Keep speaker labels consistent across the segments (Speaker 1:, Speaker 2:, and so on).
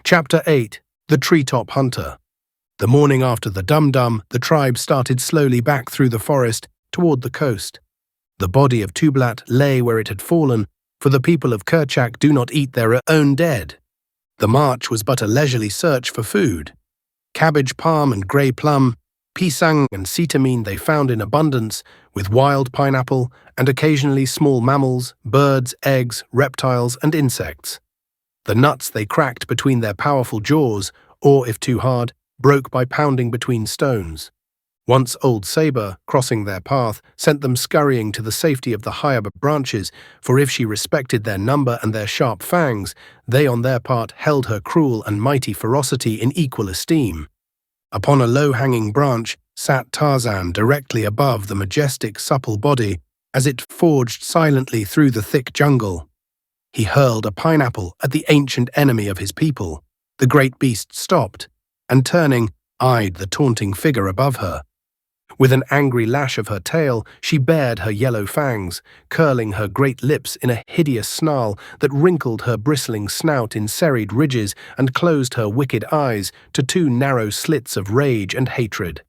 Speaker 1: Chapter 8. The Treetop Hunter. The morning after the dum-dum, the tribe started slowly back through the forest toward the coast. The body of Tublat lay where it had fallen, for the people of Kerchak do not eat their own dead. The march was but a leisurely search for food. Cabbage, palm, and grey plum, pisang and sitamine they found in abundance, with wild pineapple and occasionally small mammals, birds, eggs, reptiles, and insects. The nuts they cracked between their powerful jaws, or, if too hard, broke by pounding between stones. Once old Sabor, crossing their path, sent them scurrying to the safety of the higher branches, for if she respected their number and their sharp fangs, they on their part held her cruel and mighty ferocity in equal esteem. Upon a low-hanging branch sat Tarzan directly above the majestic, supple body as it forged silently through the thick jungle. He hurled a pineapple at the ancient enemy of his people. The great beast stopped, and turning, eyed the taunting figure above her. With an angry lash of her tail, she bared her yellow fangs, curling her great lips in a hideous snarl that wrinkled her bristling snout in serried ridges and closed her wicked eyes to two narrow slits of rage and hatred.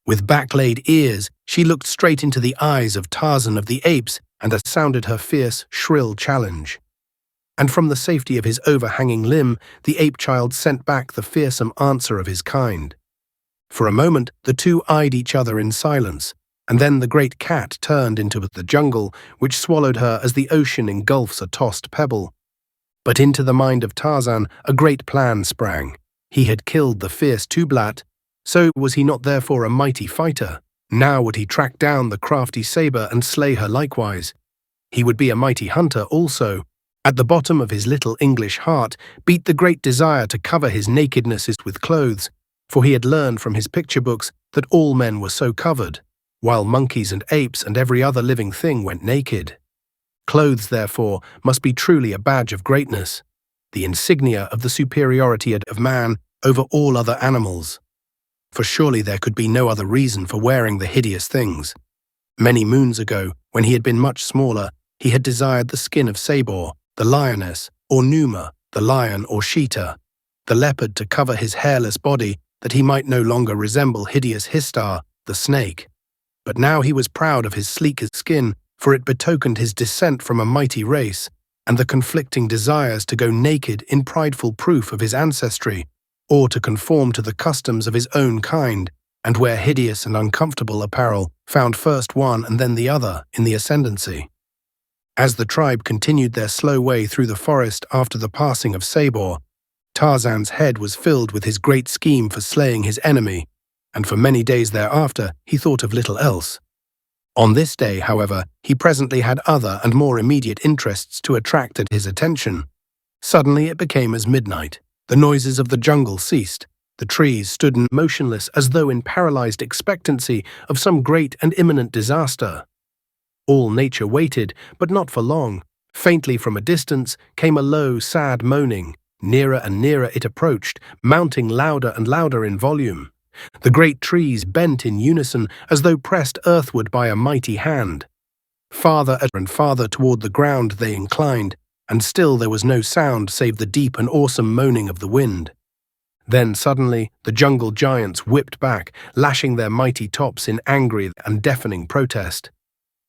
Speaker 1: With back-laid ears, she looked straight into the eyes of Tarzan of the Apes and sounded her fierce, shrill challenge. And from the safety of his overhanging limb, the ape-child sent back the fearsome answer of his kind. For a moment, the two eyed each other in silence, and then the great cat turned into the jungle, which swallowed her as the ocean engulfs a tossed pebble. But into the mind of Tarzan a great plan sprang. He had killed the fierce Tublat, so was he not therefore a mighty fighter? Now would he track down the crafty Sabor and slay her likewise. He would be a mighty hunter also. At the bottom of his little English heart beat the great desire to cover his nakedness with clothes, for he had learned from his picture books that all men were so covered, while monkeys and apes and every other living thing went naked. Clothes, therefore, must be truly a badge of greatness, the insignia of the superiority of man over all other animals. For surely there could be no other reason for wearing the hideous things. Many moons ago, when he had been much smaller, he had desired the skin of Sabor, the lioness, or Numa, the lion or cheetah, the leopard to cover his hairless body, that he might no longer resemble hideous Histar, the snake. But now he was proud of his sleek skin, for it betokened his descent from a mighty race, and the conflicting desires to go naked in prideful proof of his ancestry, or to conform to the customs of his own kind, and wear hideous and uncomfortable apparel, found first one and then the other in the ascendancy. As the tribe continued their slow way through the forest after the passing of Sabor, Tarzan's head was filled with his great scheme for slaying his enemy, and for many days thereafter he thought of little else. On this day, however, he presently had other and more immediate interests to attract his attention. Suddenly it became as midnight. The noises of the jungle ceased. The trees stood motionless as though in paralyzed expectancy of some great and imminent disaster. All nature waited, but not for long. Faintly from a distance came a low, sad moaning. Nearer and nearer it approached, mounting louder and louder in volume. The great trees bent in unison as though pressed earthward by a mighty hand. Farther and farther toward the ground they inclined, and still there was no sound save the deep and awesome moaning of the wind. Then suddenly the jungle giants whipped back, lashing their mighty tops in angry and deafening protest.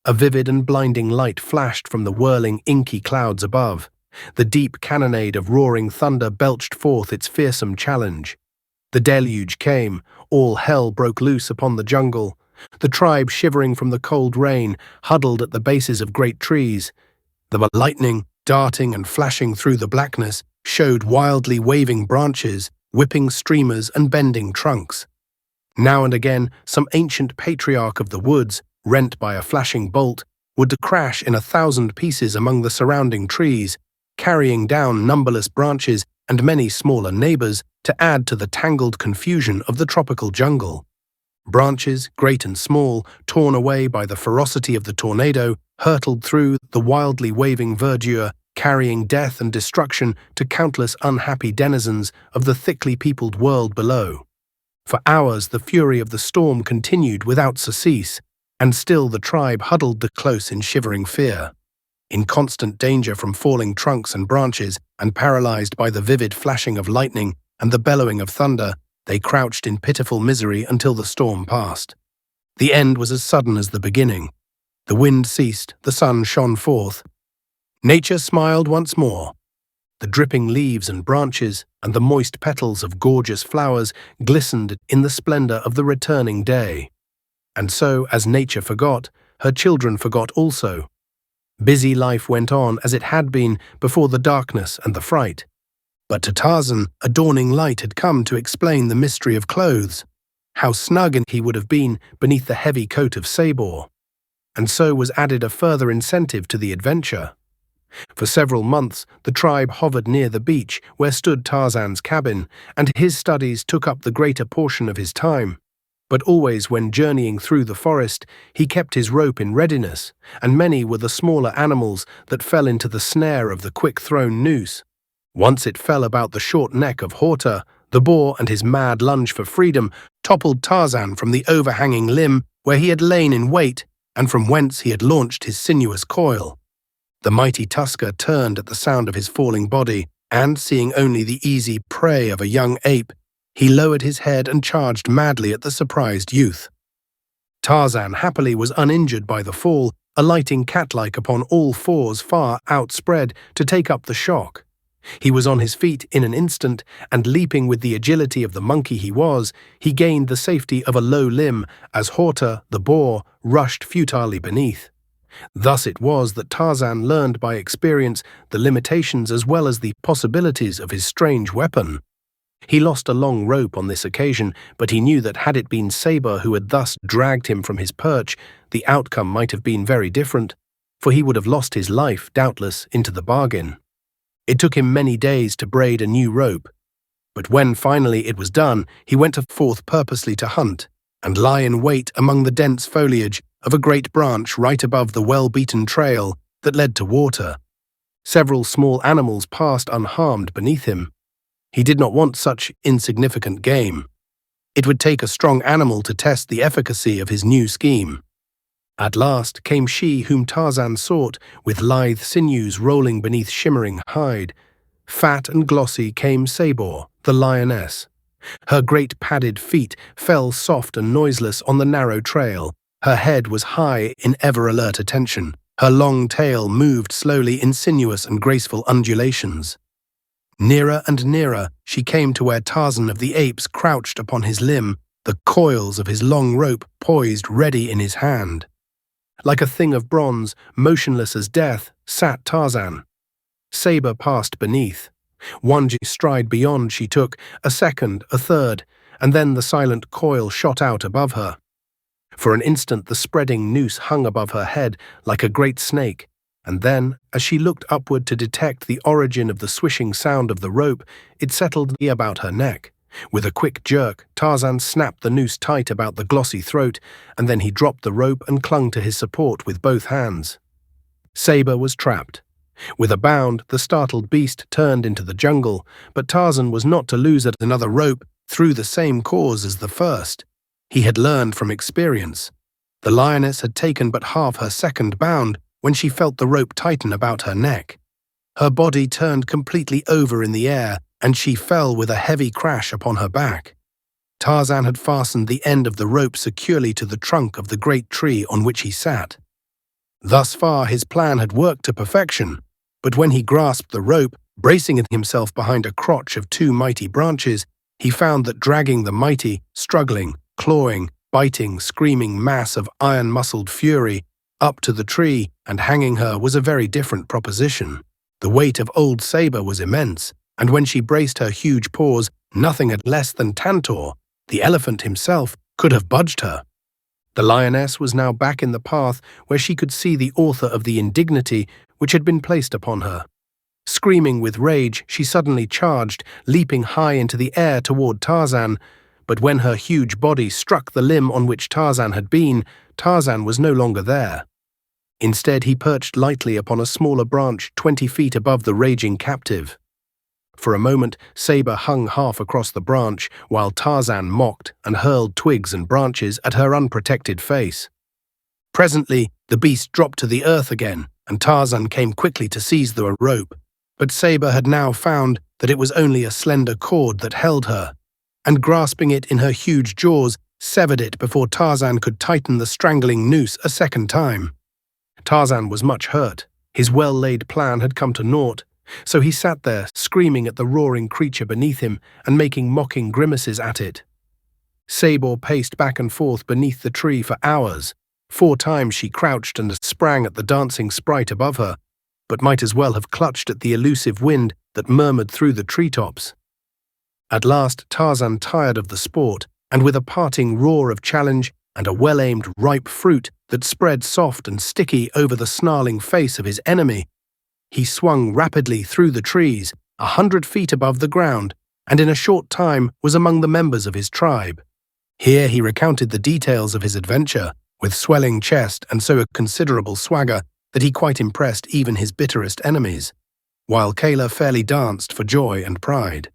Speaker 1: A vivid and blinding light flashed from the whirling, inky clouds above. The deep cannonade of roaring thunder belched forth its fearsome challenge. The deluge came, all hell broke loose upon the jungle. The tribe, shivering from the cold rain, huddled at the bases of great trees. The lightning, darting and flashing through the blackness, showed wildly waving branches, whipping streamers and bending trunks. Now and again, some ancient patriarch of the woods, rent by a flashing bolt, would crash in 1,000 pieces among the surrounding trees, carrying down numberless branches and many smaller neighbors to add to the tangled confusion of the tropical jungle. Branches, great and small, torn away by the ferocity of the tornado, hurtled through the wildly waving verdure, carrying death and destruction to countless unhappy denizens of the thickly peopled world below. For hours the fury of the storm continued without surcease, and still the tribe huddled close in shivering fear. In constant danger from falling trunks and branches, and paralyzed by the vivid flashing of lightning and the bellowing of thunder, they crouched in pitiful misery until the storm passed. The end was as sudden as the beginning. The wind ceased, the sun shone forth. Nature smiled once more. The dripping leaves and branches and the moist petals of gorgeous flowers glistened in the splendor of the returning day. And so, as nature forgot, her children forgot also. Busy life went on as it had been before the darkness and the fright. But to Tarzan, a dawning light had come to explain the mystery of clothes. How snug he would have been beneath the heavy coat of Sabor. And so was added a further incentive to the adventure. For several months, the tribe hovered near the beach where stood Tarzan's cabin, and his studies took up the greater portion of his time. But always when journeying through the forest, he kept his rope in readiness, and many were the smaller animals that fell into the snare of the quick-thrown noose. Once it fell about the short neck of Horta, the boar, and his mad lunge for freedom toppled Tarzan from the overhanging limb where he had lain in wait, and from whence he had launched his sinuous coil. The mighty tusker turned at the sound of his falling body, and, seeing only the easy prey of a young ape, he lowered his head and charged madly at the surprised youth. Tarzan happily was uninjured by the fall, alighting cat-like upon all fours far outspread to take up the shock. He was on his feet in an instant, and leaping with the agility of the monkey he was, he gained the safety of a low limb as Horta, the boar, rushed futilely beneath. Thus it was that Tarzan learned by experience the limitations as well as the possibilities of his strange weapon. He lost a long rope on this occasion, but he knew that had it been Sabor who had thus dragged him from his perch, the outcome might have been very different, for he would have lost his life, doubtless, into the bargain. It took him many days to braid a new rope, but when finally it was done, he went forth purposely to hunt, and lie in wait among the dense foliage of a great branch right above the well-beaten trail that led to water. Several small animals passed unharmed beneath him. He did not want such insignificant game. It would take a strong animal to test the efficacy of his new scheme. At last came she whom Tarzan sought, with lithe sinews rolling beneath shimmering hide. Fat and glossy came Sabor, the lioness. Her great padded feet fell soft and noiseless on the narrow trail. Her head was high in ever-alert attention. Her long tail moved slowly in sinuous and graceful undulations. Nearer and nearer she came to where Tarzan of the Apes crouched upon his limb, the coils of his long rope poised ready in his hand. Like a thing of bronze, motionless as death, sat Tarzan. Sabor passed beneath. One stride beyond she took, a second, a third, and then the silent coil shot out above her. For an instant the spreading noose hung above her head like a great snake, and then, as she looked upward to detect the origin of the swishing sound of the rope, it settled about her neck. With a quick jerk, Tarzan snapped the noose tight about the glossy throat, and then he dropped the rope and clung to his support with both hands. Sabor was trapped. With a bound, the startled beast turned into the jungle, but Tarzan was not to lose another rope through the same cause as the first. He had learned from experience. The lioness had taken but half her second bound when she felt the rope tighten about her neck. Her body turned completely over in the air, and she fell with a heavy crash upon her back. Tarzan had fastened the end of the rope securely to the trunk of the great tree on which he sat. Thus far his plan had worked to perfection, but when he grasped the rope, bracing himself behind a crotch of two mighty branches, he found that dragging the mighty, struggling, clawing, biting, screaming mass of iron-muscled fury up to the tree and hanging her was a very different proposition. The weight of old Sabor was immense, and when she braced her huge paws, nothing less than Tantor, the elephant himself, could have budged her. The lioness was now back in the path where she could see the author of the indignity which had been placed upon her. Screaming with rage, she suddenly charged, leaping high into the air toward Tarzan, but when her huge body struck the limb on which Tarzan had been, Tarzan was no longer there. Instead, he perched lightly upon a smaller branch 20 feet above the raging captive. For a moment, Sabor hung half across the branch, while Tarzan mocked and hurled twigs and branches at her unprotected face. Presently, The beast dropped to the earth again, and Tarzan came quickly to seize the rope. But Sabor had now found that it was only a slender cord that held her, and grasping it in her huge jaws, severed it before Tarzan could tighten the strangling noose a second time. Tarzan was much hurt. His well-laid plan had come to naught, so he sat there, screaming at the roaring creature beneath him and making mocking grimaces at it. Sabor paced back and forth beneath the tree for hours. 4 times she crouched and sprang at the dancing sprite above her, but might as well have clutched at the elusive wind that murmured through the treetops. At last Tarzan tired of the sport, and with a parting roar of challenge and a well-aimed ripe fruit that spread soft and sticky over the snarling face of his enemy, he swung rapidly through the trees, 100 feet above the ground, and in a short time was among the members of his tribe. Here he recounted the details of his adventure, with swelling chest and so a considerable swagger that he quite impressed even his bitterest enemies, while Kayla fairly danced for joy and pride.